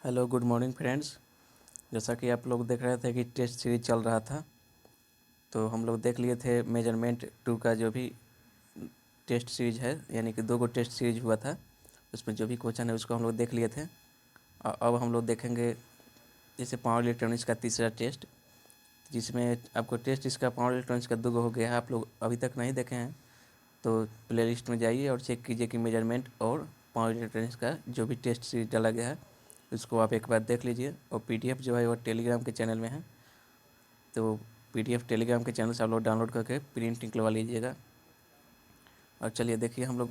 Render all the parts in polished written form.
Hello good morning friends. जैसा कि आप लोग देख रहे थे कि टेस्ट सीरीज चल रहा था, तो हम लोग देख लिए थे मेजरमेंट 2 का जो भी टेस्ट सीरीज है, यानी कि 2 गो टेस्ट सीरीज हुआ था। उसमें जो भी क्वेश्चन है उसको हम लोग देख लिए थे। और अब हम लोग देखेंगे जैसे पावर इलेक्ट्रॉनिक्स का तीसरा टेस्ट, जिसमें आपको टेस्ट इसका पावर इलेक्ट्रॉनिक्स का 2 गो हो गया है। आप लोग अभी तक नहीं देखे हैं तो प्लेलिस्ट में जाइए और चेक कीजिए कि मेजरमेंट और पावर इलेक्ट्रॉनिक्स का जो भी टेस्ट सीरीज डाला गया है उसको आप एक बार देख लीजिए। और पीडीएफ जो है वो टेलीग्राम के चैनल में है, तो पीडीएफ टेलीग्राम के चैनल से आप लोग डाउनलोड करके प्रिंट निकलवा लीजिएगा। और चलिए देखिए, हम लोग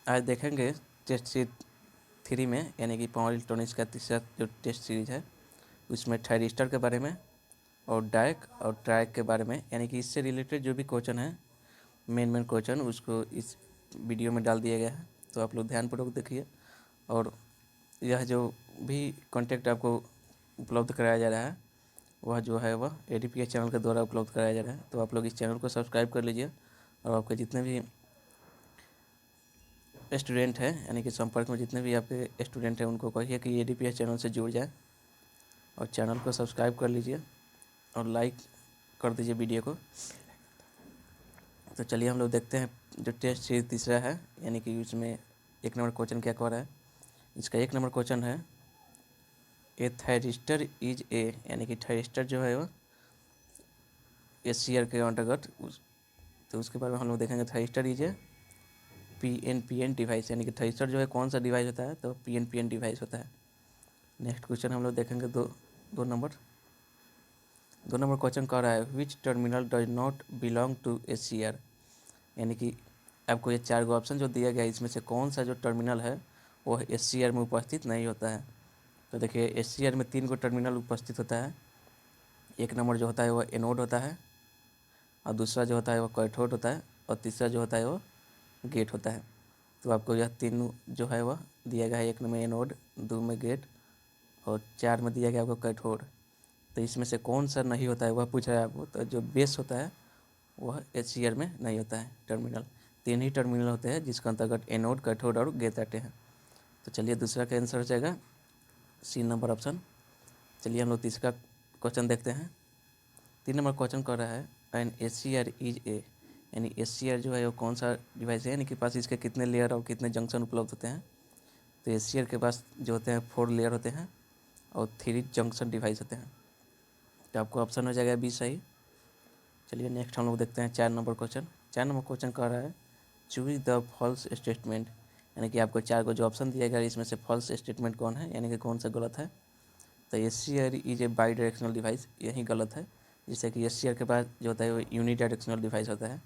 आज देखेंगे टेस्ट सीरीज 3 में, यानी कि पावर इलेक्ट्रॉनिक्स का तीसरा जो टेस्ट सीरीज है उसमें थायरिस्टर के बारे में और डायक और ट्रायक के बारे में, यानी कि इससे रिलेटेड जो भी क्वेश्चन है मेन क्वेश्चन उसको इस वीडियो में डाल दिया गया है। तो आप लोग ध्यानपूर्वक देखिए। और यह जो भी कॉन्टेक्ट आपको उपलब्ध कराया जा रहा है वह एडीपीएस चैनल के द्वारा उपलब्ध कराया जा रहा है। तो आप लोग इस चैनल को सब्सक्राइब कर लीजिए और आपके जितने भी स्टूडेंट हैं, यानी कि संपर्क में जितने भी आपके स्टूडेंट हैं, उनको कहिए कि एडीपीएस चैनल से जुड़ जाए और चैनल को सब्सक्राइब कर लीजिए और लाइक कर दीजिए वीडियो को। तो चलिए हम लोग देखते हैं जो टेस्ट सीरीज तीसरा है, यानी कि उसमें 1 नंबर क्वेश्चन क्या कह रहा है। इसका 1 नंबर क्वेश्चन है ए थायरिस्टर इज ए, यानी कि थायरिस्टर जो है वो एस के अंतर्गत तो उसके बारे में हम लोग देखेंगे। थायरिस्टर इज ए पीएनपीएन डिवाइस, यानी कि थायरिस्टर जो है कौन सा डिवाइस होता है, तो पीएनपीएन डिवाइस होता है। नेक्स्ट क्वेश्चन हम लोग देखेंगे दो नंबर 2 नंबर क्वेश्चन कह रहा है which terminal does not belong to S, यानी कि आपको ये 4 गो ऑप्शन जो दिया गया है इसमें से कौन सा जो टर्मिनल है वो एस में उपस्थित नहीं होता है। तो देखिए एस में 3 गो टर्मिनल उपस्थित होता है। 1 नंबर जो होता है वो एनोड होता है, और दूसरा जो होता है वो कैथोड होता है, और तीसरा जो होता है वो गेट होता है। तो आपको यह तीनों जो है वह दिया गया है। 1 में एनोड, 2 में गेट और 4 में दिया गया आपको कैथोड। तो इसमें से कौन सा नहीं होता है वह पूछ रहा है आपको। तो जो बेस होता है वह एच में नहीं होता है टर्मिनल। 3 ही टर्मिनल होते हैं जिसके अंतर्गत एनोड, कैथोड और गेट आते हैं। तो चलिए दूसरा का आंसर हो जाएगा सी नंबर ऑप्शन। चलिए हम लोग तीसरा क्वेश्चन देखते हैं। 3 नंबर क्वेश्चन कर रहा है एन एस इज ए, यानी एस जो है वो कौन सा डिवाइस है, यानी कि पास इसके कितने लेयर और कितने जंक्शन उपलब्ध होते हैं। तो एस के पास जो होते हैं 4 लेयर होते हैं और 3 जंक्शन डिवाइस होते हैं। तो आपको ऑप्शन हो जाएगा बी सही। चलिए नेक्स्ट हम लोग देखते हैं 4 नंबर क्वेश्चन। 4 नंबर क्वेश्चन कह रहा है चूज द फॉल्स स्टेटमेंट, यानी कि आपको 4 को जो ऑप्शन दिया गया इसमें से फॉल्स स्टेटमेंट कौन है, यानी कि कौन सा गलत है। तो S is A by directional device, यही गलत है। जिससे कि एस के पास जो होता है वो यूनी डायरेक्शनल डिवाइस होता है।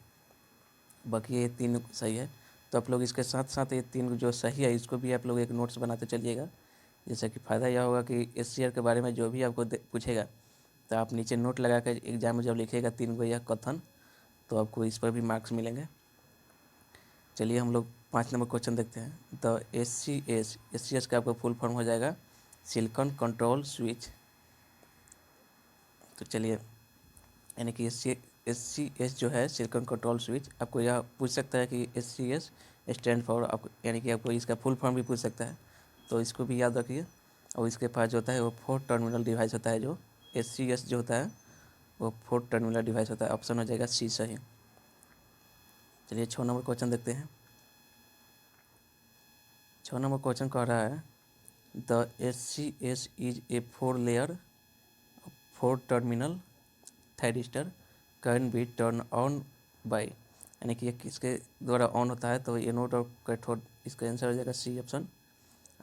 बाकी ये 3 सही है। तो आप लोग इसके साथ साथ ये 3 जो सही है इसको भी आप लोग एक नोट्स बनाते चलिएगा। जैसे कि फ़ायदा यह होगा कि एस के बारे में जो भी आपको पूछेगा तो आप नीचे नोट लगा कर एग्जाम में जब लिखिएगा 3 गो यह कथन, तो आपको इस पर भी मार्क्स मिलेंगे। चलिए हम लोग 5 नंबर क्वेश्चन देखते हैं। द एस का आपका फुल फॉर्म हो जाएगा सिलिकॉन कंट्रोल स्विच। तो चलिए, यानी कि एस जो है सिलिकॉन कंट्रोल स्विच, आपको यह पूछ सकता है कि एस स्टैंड फॉर, आपको यानी कि आपको इसका फुल फॉर्म भी पूछ सकता है, तो इसको भी याद रखिए। और इसके पास जो होता है वो 4 टर्मिनल डिवाइस होता है। जो एस जो होता है वो 4 टर्मिनल डिवाइस होता है। ऑप्शन हो जाएगा सी सही। चलिए 6 नंबर क्वेश्चन देखते हैं। 6 नंबर क्वेश्चन कह रहा है the S is a 4 layer 4 terminal thyristor can be turn on by, यानी कि ये किसके द्वारा ऑन होता है। तो एनोड और कैथोड, इसका आंसर हो जाएगा C option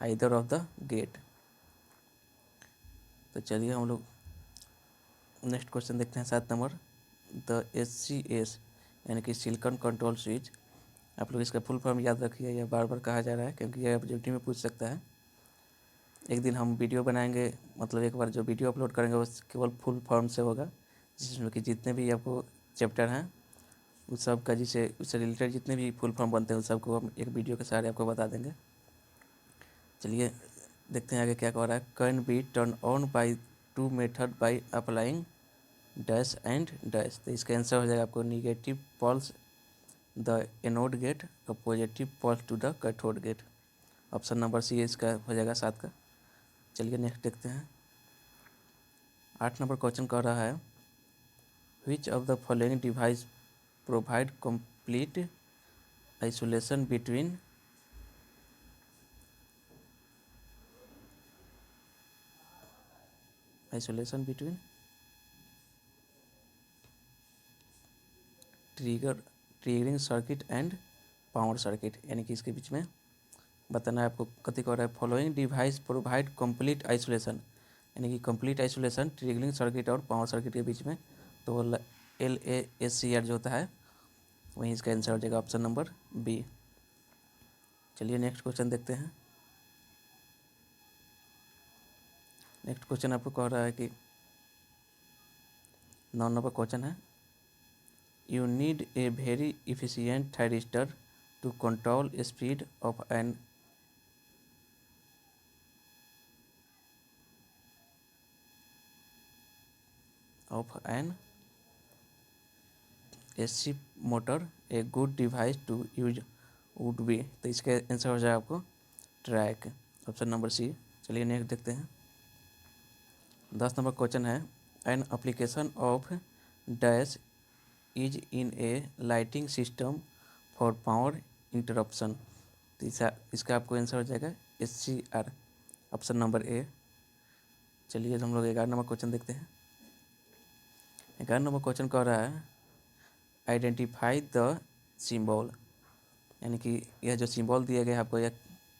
either of the gate. तो चलिए हम लोग नेक्स्ट क्वेश्चन देखते हैं 7 नंबर। द एस यानी कि सिलिकॉन कंट्रोल स्विच, आप लोग इसका फुल फॉर्म याद रखिए, यह बार बार कहा जा रहा है क्योंकि यह ऑब्जेक्टिव में पूछ सकता है। एक दिन हम वीडियो बनाएंगे, मतलब एक बार जो वीडियो अपलोड करेंगे वो केवल फुल फॉर्म से होगा, जिसमें कि जितने भी आपको चैप्टर हैं उस सब का, जिसे उससे रिलेटेड जितने भी फुल फॉर्म बनते हैं उस सबको हम एक वीडियो के सहारे आपको बता देंगे। चलिए देखते हैं आगे क्या कह रहा है। Can be turn on by 2 method by applying dash and dash. तो इसका आंसर हो जाएगा आपको negative pulse the anode gate और positive pulse to the cathode gate. Option number C इसका हो जाएगा 7 का। चलिए नेक्स्ट देखते हैं। 8 नंबर क्वेश्चन कह रहा है which of the following device provide complete isolation between triggering circuit and power circuit, यानी कि इसके बीच में बताना है आपको। कथी कह रहा है following device provide complete isolation, यानी कि कंप्लीट आइसोलेशन ट्रिगरिंग सर्किट और पावर सर्किट के बीच में। तो LASCR जो होता है वहीं इसका आंसर हो जाएगा ऑप्शन नंबर बी। चलिए नेक्स्ट क्वेश्चन देखते हैं। नेक्स्ट क्वेश्चन आपको कह रहा है कि 9 नंबर क्वेश्चन है you need a very efficient thyristor to control speed of an AC motor a good device to use would be. तो इसका आंसर हो जाएगा आपको ट्रैक, ऑप्शन नंबर सी। चलिए नेक्स्ट देखते हैं। 10 नंबर क्वेश्चन है an application of dash is in A lighting system for power interruption. तो इसका आपको आंसर हो जाएगा SCR, ऑप्शन नंबर ए। चलिए हम लोग 11 नंबर क्वेश्चन देखते हैं। 11 नंबर क्वेश्चन कह रहा है आइडेंटिफाई द सिंबल, यानी कि यह जो सिंबल दिया गया है आपको, यह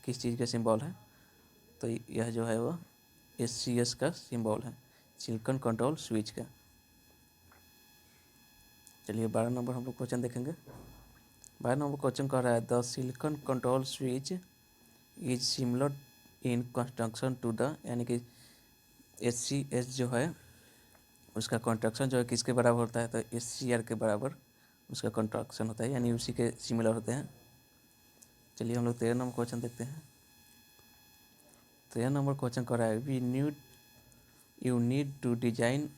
किस चीज़ का सिंबल है। तो यह जो है वो SCS का सिंबल है, सिलिकॉन कंट्रोल स्विच का। चलिए 12 नंबर हम लोग क्वेश्चन देखेंगे। 12 नंबर क्वेश्चन कह रहा है the silicon control switch is similar in construction to the, यानी कि SCS जो है उसका कंस्ट्रक्शन जो है किसके बराबर होता है। तो SCR के बराबर उसका कंस्ट्रक्शन होता है, यानी उसी के सिमिलर होते हैं। चलिए हम लोग 13 नंबर क्वेश्चन देखते हैं। 13 नंबर क्वेश्चन कह रहा है you need to design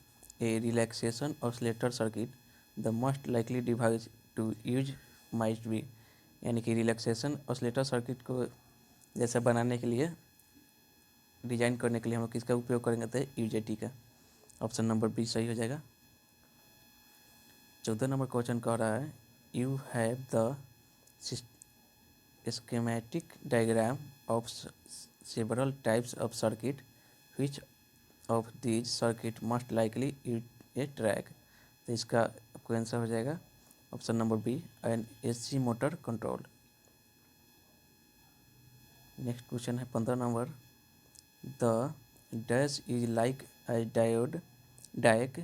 a relaxation oscillator circuit the most likely device to use might be, यानी कि रिलैक्सेशन ऑसिलेटर सर्किट को जैसा बनाने के लिए, डिजाइन करने के लिए हम लोग किसका उपयोग करेंगे तो UJT का, ऑप्शन नंबर बी सही हो जाएगा। 14 नंबर क्वेश्चन कह रहा है you have the schematic diagram of several types of circuit, which of these circuit most likely use a track। तो इसका आपको आंसर हो जाएगा option number B an AC motor control. Next question है 15 number the dash is like a diac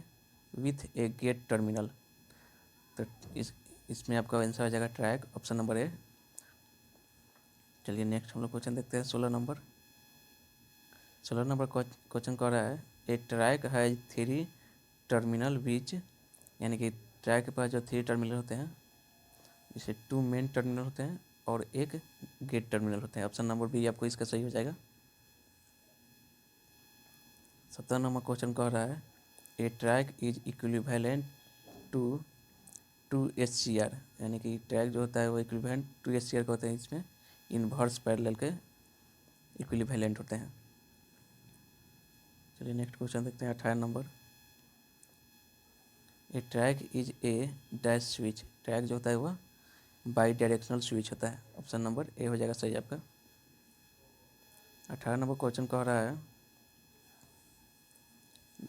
with a gate terminal. तो इसमें आपका answer हो जाएगा ट्रैक, ऑप्शन नंबर ए। चलिए नेक्स्ट हम लोग क्वेश्चन देखते हैं 16 नंबर। 16 नंबर क्वेश्चन कह रहा है ए ट्रैक हैज 3 टर्मिनल बीच, यानी कि ट्रैक के पास जो 3 टर्मिनल होते हैं, जैसे 2 मेन टर्मिनल होते हैं और एक गेट टर्मिनल होते हैं। ऑप्शन नंबर बी आपको इसका सही हो जाएगा। 17 नंबर क्वेश्चन कह रहा है a TRIAC is equivalent to SCR, यानी कि ट्रैक जो होता है वो इक्विवेलेंट टू SCR का होते हैं, इसमें इन्वर्स पैरेलल के इक्विवेलेंट होते हैं। चलिए नेक्स्ट क्वेश्चन देखते हैं 18 number A TRIAC is a dash switch. Track जो होता है वह बाई डायरेक्शनल स्विच होता है, ऑप्शन नंबर ए हो जाएगा सही आपका। 18 नंबर क्वेश्चन कह रहा है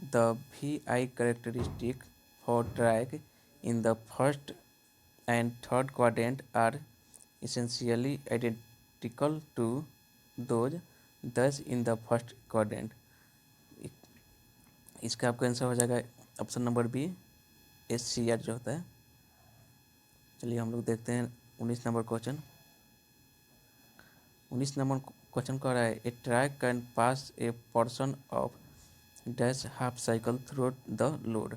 the VI characteristic for triac in the first and third quadrant are essentially identical to those thus in the first quadrant। इसका आपका आंसर हो जाएगा ऑप्शन नंबर बी SCR जो होता है। चलिए हम लोग देखते हैं 19 नंबर क्वेश्चन। 19 नंबर क्वेश्चन कह रहा है a TRIAC can pass a portion of dash half cycle through the load.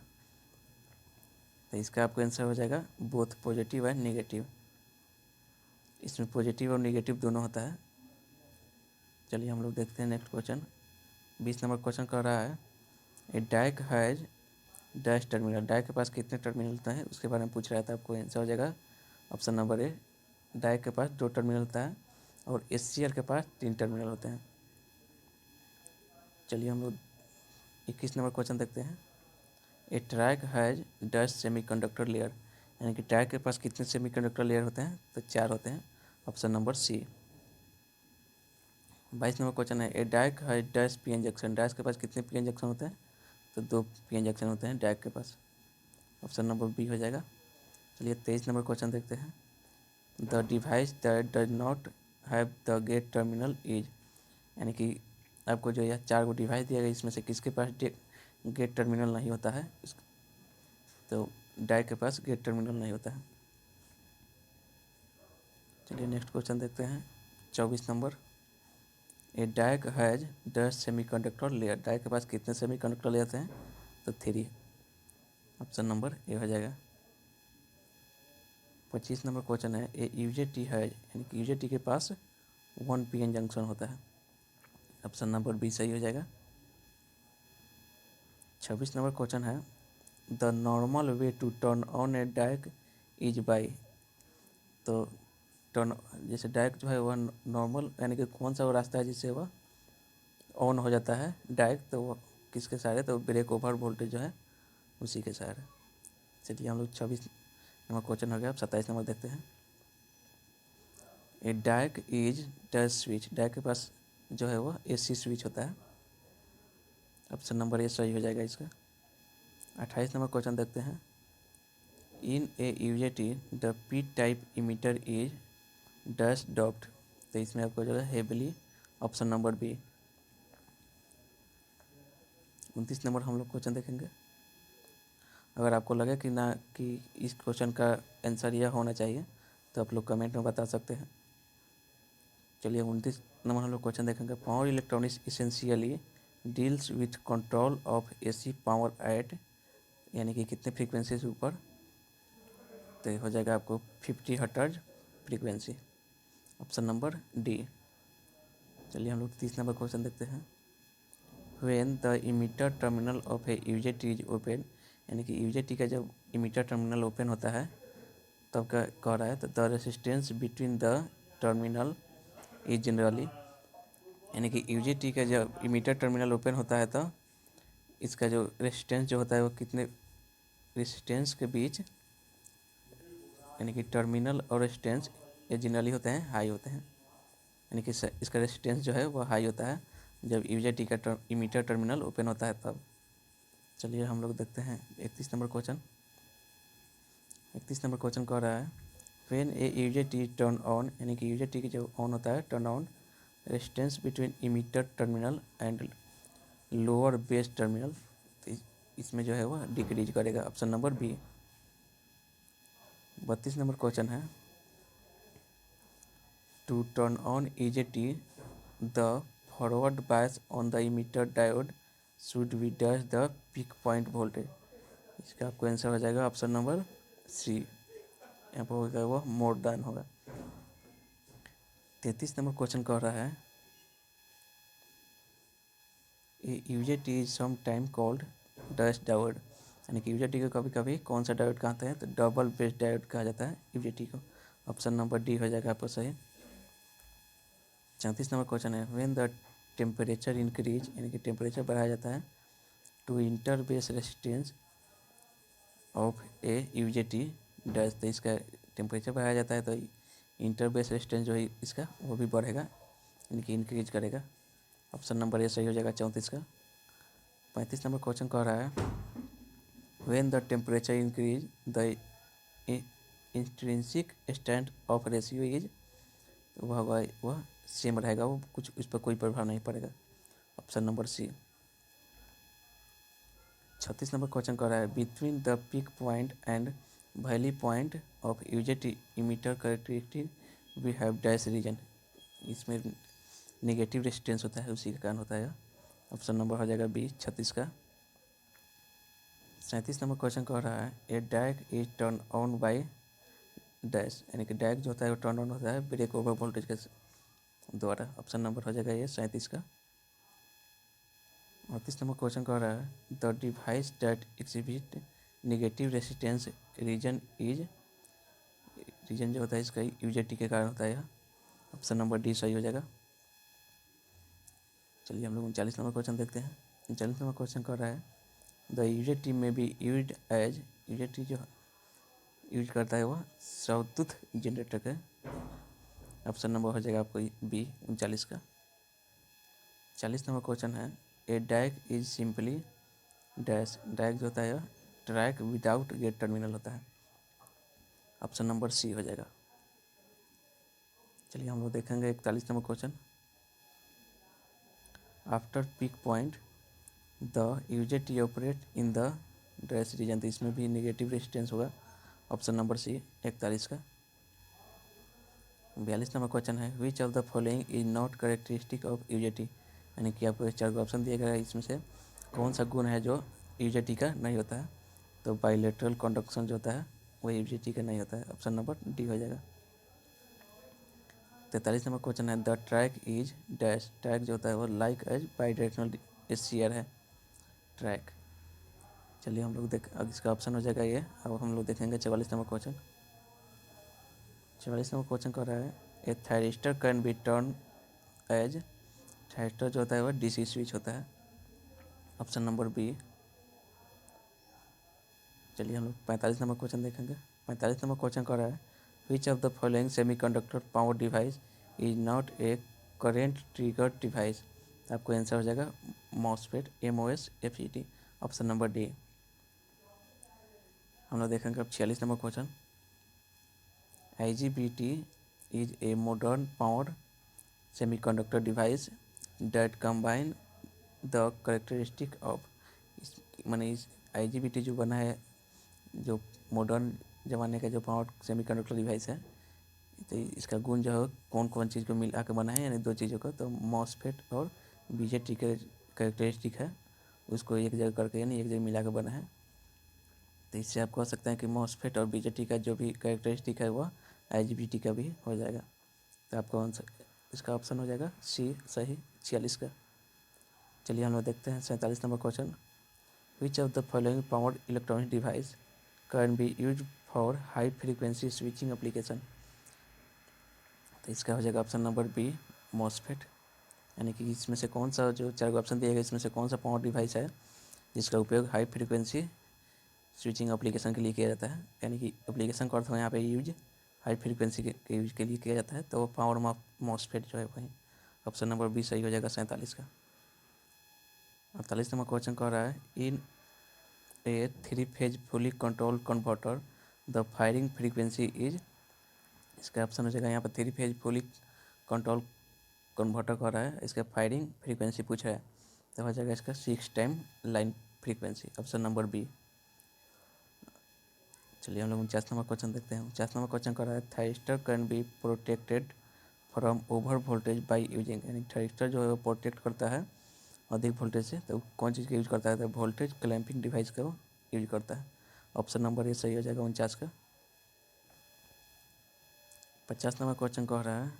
तो इसका आपका आंसर हो जाएगा बोथ पॉजिटिव एंड नेगेटिव। इसमें पॉजिटिव और नेगेटिव दोनों होता है। चलिए हम लोग देखते हैं नेक्स्ट क्वेश्चन। 20 नंबर क्वेश्चन कह रहा है ए डायक हैज डैश टर्मिनल। डायक के पास कितने टर्मिनल होते हैं उसके बारे में पूछ रहा था, आपको आंसर हो जाएगा ऑप्शन नंबर ए। डायक के पास 2 टर्मिनल होता है और SCR के पास 3 टर्मिनल होते हैं। चलिए हम लोग 21 नंबर क्वेश्चन देखते हैं। A TRIAC has dash semiconductor layer, यानी कि ट्रैक के पास कितने सेमीकंडक्टर लेयर होते हैं? तो 4 होते हैं, option number C. 22 number question है। ए डाइक है dash P N junction, dash के पास कितने पी एन जंक्शन होते हैं? तो 2 पी एन जंक्शन होते हैं डाइक के पास, ऑप्शन नंबर बी हो जाएगा। चलिए 23 नंबर क्वेश्चन देखते हैं। The device that does not have the gate terminal is, यानी कि आपको जो यह 4 गो डिवाइस दिया गया, इसमें से किसके पास गेट टर्मिनल नहीं होता है? तो डाइक के पास गेट टर्मिनल नहीं होता है। चलिए नेक्स्ट क्वेश्चन देखते हैं 24 number. A diac has dash semiconductor layer, diac के पास कितने सेमीकंडक्टर लेयर हैं? तो 3, ऑप्शन नंबर ए हो जाएगा। 25 नंबर क्वेश्चन है। ए यूजेटी है, यानी कि यूजेटी के पास 1 पी एन जंक्शन होता है, ऑप्शन नंबर बी सही हो जाएगा। 26 नंबर क्वेश्चन है। The normal way to turn on a Dyke is by, तो टर्न जैसे डाइक जो है वह नॉर्मल, यानी कि कौन सा वो रास्ता है जिससे वह ऑन हो जाता है डाइक, तो वो किसके सहारे? तो ब्रेक ओवर वोल्टेज जो है उसी के सहारे। चलिए हम लोग 26 नंबर क्वेश्चन हो गया। अब 27 नंबर देखते हैं। A Dyke is dash switch, DIAC के पास जो है वह एसी स्विच होता है, ऑप्शन नंबर ए सही हो जाएगा इसका। 28 नंबर क्वेश्चन देखते हैं। In a UJT the P type emitter is dash doped, तो इसमें आपको जो है heavily, option number B. 29 number हम लोग क्वेश्चन देखेंगे। अगर आपको लगे कि ना कि इस क्वेश्चन का आंसर यह होना चाहिए, तो आप लोग कमेंट में बता सकते हैं। चलिए 29 नंबर हम लोग क्वेश्चन देखेंगे। Power electronics essentially deals with control of AC power at, यानी कि कितने फ्रीक्वेंसी से ऊपर? तो हो जाएगा आपको 50 hertz frequency, option number D. चलिए हम लोग 30 नंबर क्वेश्चन देखते हैं। When the emitter terminal of a UJT is open, यानी कि यूजेटी का जब इमीटर टर्मिनल ओपन होता है तब क्या कह रहा है? तो the resistance between the terminal is generally, यानी कि यूजेटी का जब इमीटर टर्मिनल ओपन होता है तो इसका जो रेसिस्टेंस जो होता है वो कितने रेसिस्टेंस के बीच, यानी कि टर्मिनल और रेसिस्टेंस ये जनरली होते हैं हाई होते हैं, यानी कि इसका रेसिस्टेंस जो है वो हाई होता है जब यूजेटी का इमीटर टर्मिनल ओपन होता है तब। चलिए हम लोग देखते हैं 31 नंबर क्वेश्चन। 31 नंबर क्वेश्चन कह रहा है। When a UJT turn on, यानी कि यूजेटी की जो ऑन होता है turn on, resistance between emitter terminal and lower base terminal, तो इसमें जो है वह डिक्रीज करेगा, option number B. 32 number question है। To turn on UJT the forward bias on the emitter diode should be dash the peak point voltage, इसका आपको answer हो जाएगा ऑप्शन नंबर सी, यहाँ पर होगा वो मोर देन होगा। 33 नंबर क्वेश्चन कह रहा है। UJT is some time called dash diode, यानी कि यूजेटी को कभी कभी कौन सा डायोड कहते हैं? तो डबल बेस डायोड कहा जाता है यूजेटी को, ऑप्शन नंबर डी हो जाएगा आपको सही। 34 नंबर क्वेश्चन है। व्हेन द टेम्परेचर इंक्रीज, यानी कि टेम्परेचर बढ़ाया जाता है to inter base resistance of a UJT dash, तो इसका टेम्परेचर बढ़ाया जाता है तो इंटर बेस रेजिस्टेंस जो है इसका वो भी बढ़ेगा, यानी कि इंक्रीज करेगा, ऑप्शन नंबर ए सही हो जाएगा 34 का। 35 नंबर क्वेश्चन कह रहा है। When the temperature increase the intrinsic strength of ratio is, वह सेम रहेगा, वो कुछ उस पर कोई प्रभाव नहीं पड़ेगा, option number C. 36 number question कर रहा है। Between the peak point and valley point of UJT emitter characteristic we have dash region, इसमें नेगेटिव रेजिस्टेंस होता है, उसी के कारण होता है, ऑप्शन नंबर हो जाएगा बी 36 का। 37 नंबर क्वेश्चन कह रहा है। A Dyke is turn on by dash, यानी कि डाइक जो होता है वो टर्न ऑन होता है ब्रेक ओवर वोल्टेज के द्वारा, ऑप्शन नंबर हो जाएगा ये 37 का। 38 नंबर क्वेश्चन कह रहा है। The device that exhibit negative resistance region is, region जो होता है इसका यूजेटी के कारण होता है, ऑप्शन नंबर डी सही हो जाएगा। चलिए हम लोग 39 नंबर क्वेश्चन देखते हैं। 39 नंबर क्वेश्चन कर रहा है द यूजेटी में बी यूज एज, यूजेटी जो यूज करता है वह सौतुथ जनरेटर का। ऑप्शन नंबर हो जाएगा आपको बी 39 का। 40 नंबर क्वेश्चन है a deck is simply dash, deck जो होता है ट्रैक विदाउट गेट टर्मिनल होता है। ऑप्शन नंबर सी हो जाएगा। चलिए हम लोग देखेंगे 41 number question. After peak point the UJT operate in the dash region, तो इसमें भी नेगेटिव रेजिस्टेंस होगा। ऑप्शन नंबर सी 41 का। 42 नंबर क्वेश्चन है which of the following is not characteristic of UJT, यानी कि आपको 4 ऑप्शन दिया गया है, इसमें से कौन सा गुण है जो यूजेटी का नहीं होता है। तो बाइलेटरल कंडक्शन जो होता है वो यूजेटी का नहीं होता है। ऑप्शन नंबर डी हो जाएगा। 43 नंबर क्वेश्चन है the triac is dash, triac जो होता है वो like as bidirectional share है ट्रैक। चलिए हम लोग अब इसका ऑप्शन हो जाएगा ये। अब हम लोग देखेंगे 44 नंबर क्वेश्चन। 44 नंबर क्वेश्चन कर रहा है a thyristor can be turn as, thyristor जो होता है वह डीसी स्विच होता है। Option number B. चलिए हम लोग 45 नंबर क्वेश्चन देखेंगे। 45 नंबर क्वेश्चन कर रहा है which of the following semiconductor power device is not a current trigger device. आपको आंसर हो जाएगा MOSFET, MOS FET। Option number D. हम लोग देखेंगे अब 46 number question. IGBT is a modern power semiconductor device that combine the characteristic of, माने इस IGBT जो बना है, जो मॉडर्न ज़माने का जो पावर सेमीकंडक्टर डिवाइस है, तो इसका गुण जो है कौन कौन चीज़ को मिला के बना है, यानी 2 चीज़ों का। तो मॉसफेट और BJT के करेक्टरिस्टिक है, उसको एक जगह करके यानी एक जगह मिला के बना है। तो इससे आप कह सकते हैं कि मॉसफेट और BJT का जो भी करेक्टरिस्टिक है वह IGBT का भी हो जाएगा। तो आपका आंसर इसका ऑप्शन हो जाएगा सी सही 46 का। चलिए हम लोग देखते हैं 47 number question. Which of the following power electronic device can be use for high frequency switching application. तो इसका हो जाएगा ऑप्शन नंबर बी मॉसफेट, यानी कि इसमें से कौन सा, जो 4 ऑप्शन दिए गए इसमें से कौन सा पावर डिवाइस है जिसका उपयोग हाई फ्रीक्वेंसी स्विचिंग एप्लीकेशन के लिए किया जाता है, यानी कि एप्लीकेशन का अर्थ हो यहाँ पे यूज हाई फ्रीक्वेंसी के यूज के लिए किया जाता है। तो वो पावर मॉसफेट जो है वही। ऑप्शन नंबर बी सही हो जाएगा 47 का। 48 नंबर क्वेश्चन कह रहा है इन ए 3 phase fully control converter the firing frequency is, इसका ऑप्शन हो जाएगा यहाँ पर 3 फेज फुली कंट्रोल कन्वर्टर कर रहा है, इसका फायरिंग फ्रीक्वेंसी पूछ रहा है, तो हो जाएगा इसका 6 time line frequency. Option number B. चलिए हम लोग 49 नंबर क्वेश्चन देखते हैं। 49 नंबर क्वेश्चन कर रहा है thyristor can be protected from over voltage by using, यानी थायरिस्टर जो है वो प्रोटेक्ट करता है अधिक वोल्टेज से, तो कौन चीज़ का यूज करता है, तो वोल्टेज क्लैंपिंग डिवाइस का वो यूज करता है। ऑप्शन नंबर ए सही हो जाएगा 49 का। 50 नंबर क्वेश्चन कह रहा है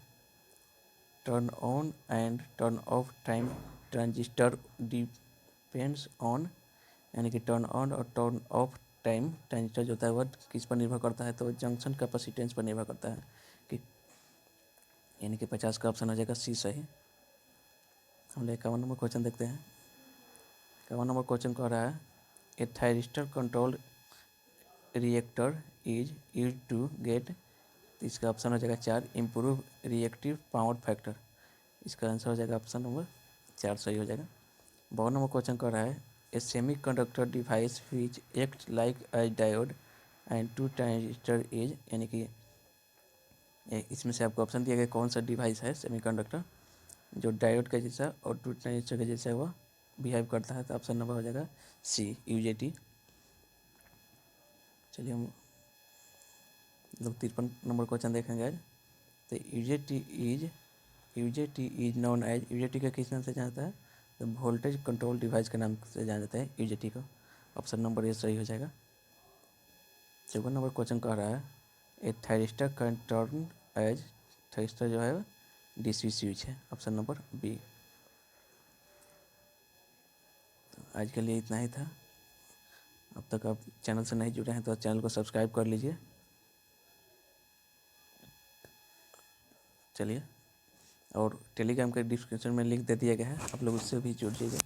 turn on and turn off time transistor depends on, यानी कि टर्न ऑन और टर्न ऑफ टाइम ट्रांजिस्टर जो होता है वह किस पर निर्भर करता है, तो जंक्शन कैपेसिटेंस पर निर्भर करता है कि, यानी कि 50 का ऑप्शन हो जाएगा सी सही। हम लोग 51 नंबर क्वेश्चन देखते हैं। 51 नंबर क्वेश्चन कह रहा है a thyristor control reactor is use to get, तो इसका ऑप्शन हो जाएगा 4 इम्प्रूव रिएक्टिव पावर फैक्टर। इसका आंसर हो जाएगा ऑप्शन नंबर 4 सही हो जाएगा। 52 नंबर क्वेश्चन कर रहा है a semiconductor device which act like as diode and 2 transistor is, यानी कि इसमें से आपको ऑप्शन दिया गया कौन सा डिवाइस है सेमीकंडक्टर जो डायोड का जैसा और 2 ट्रांजिस्टर के जैसा वह बिहेव करता है, तो ऑप्शन नंबर हो जाएगा सी यूजेटी। चलिए हम लोग 53 नंबर क्वेश्चन देखेंगे आज। तो UJT is known as, UJT का किस नाम से जाना जाता है, तो वोल्टेज कंट्रोल डिवाइस के नाम से जाना जाता है यूजेटी को। ऑप्शन नंबर ए सही हो जाएगा। 54 नंबर क्वेश्चन कह रहा है a thyristor can turn as, thyristor जो है डीसी स्विच है। Option number B. तो आज के लिए इतना ही था। अब तक आप चैनल से नहीं जुड़े हैं तो चैनल को सब्सक्राइब कर लीजिए। चलिए और टेलीग्राम के डिस्क्रिप्शन में लिंक दे दिया गया है, आप लोग उससे भी जुड़ जाइए।